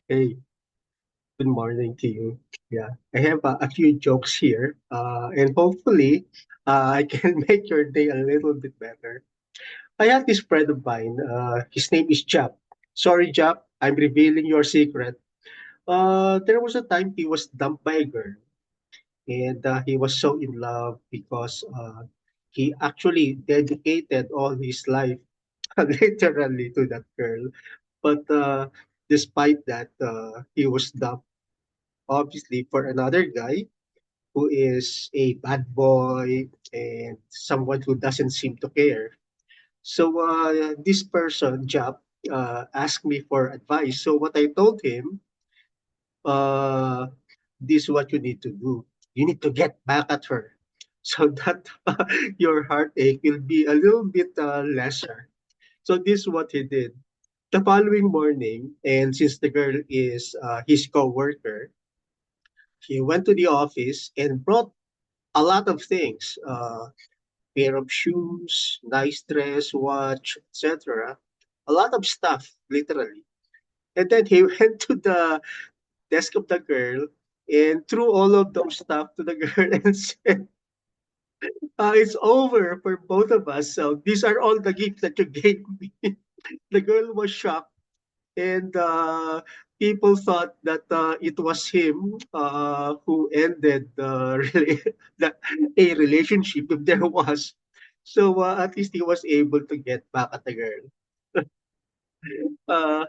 Hey, good morning to you. Yeah, I have a few jokes here, and hopefully, I can make your day a little bit better. I have this friend of mine. His name is Jap. Sorry, Jap, I'm revealing your secret. There was a time he was dumped by a girl, and he was so in love because he actually dedicated all his life, literally, to that girl. But despite that, he was dumped obviously for another guy who is a bad boy and someone who doesn't seem to care. So this person, Jap, asked me for advice. So what I told him, uh, this is what you need to do. You need to get back at her so that your heartache will be a little bit lesser. So this is what he did. The following morning, and since the girl is his co-worker, he went to the office and brought a lot of things, pair of shoes, nice dress, watch, etc. A lot of stuff, literally. And then he went to the desk of the girl and threw all of those stuff to the girl and said, it's over for both of us. So these are all the gifts that you gave me. The girl was shocked and people thought that it was him who ended the, a relationship if there was. So at least he was able to get back at the girl. Uh,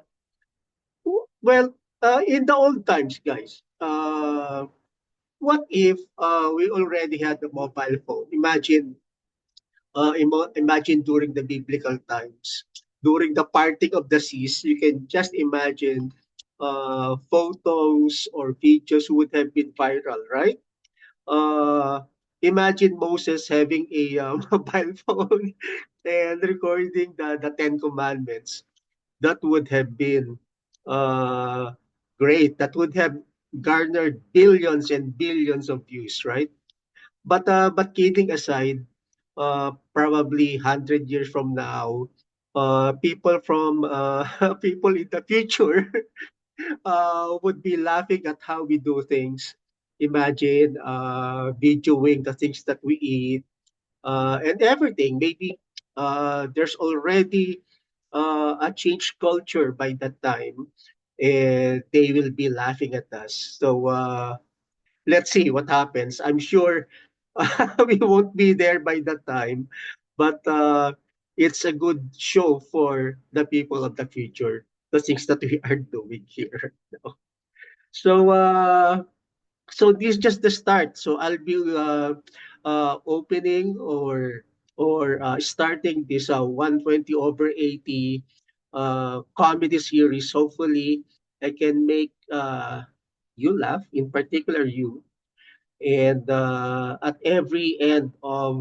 well, in the old times, guys, what if we already had the mobile phone? Imagine during the biblical times, during the parting of the seas, you can just imagine photos or videos would have been viral, right? Uh, Imagine Moses having a mobile phone and recording the Ten Commandments. That would have been uh, great. That would have garnered billions and billions of views, right? But kidding aside, probably 100 years from now, people from people in the future would be laughing at how we do things. Imagine videoing the things that we eat and everything. Maybe there's already a change culture by that time, and they will be laughing at us. So let's see what happens. I'm sure we won't be there by that time, but it's a good show for the people of the future, the things that we are doing here. So, so this is just the start. So I'll be opening or starting this 120 over 80 comedy series. Hopefully, I can make you laugh, in particular you, and at every end of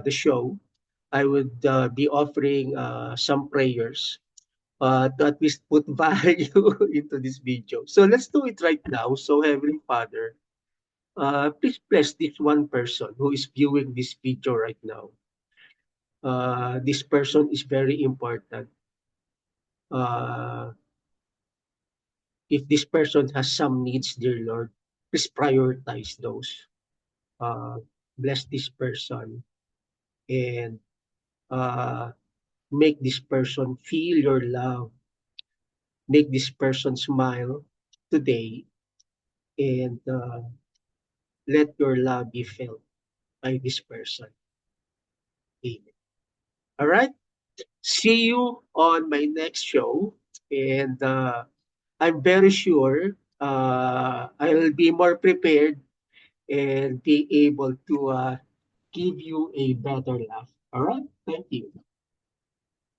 the show, I would be offering some prayers to at least put value into this video. So let's do it right now. So Heavenly Father, please bless this one person who is viewing this video right now. This person is very important. Uh, if this person has some needs, dear Lord, please prioritize those. Uh, Bless this person and uh, make this person feel your love, make this person smile today, and let your love be felt by this person. Amen. All right. See you on my next show. And I'm very sure I'll be more prepared and be able to give you a better laugh. All right. Thank you.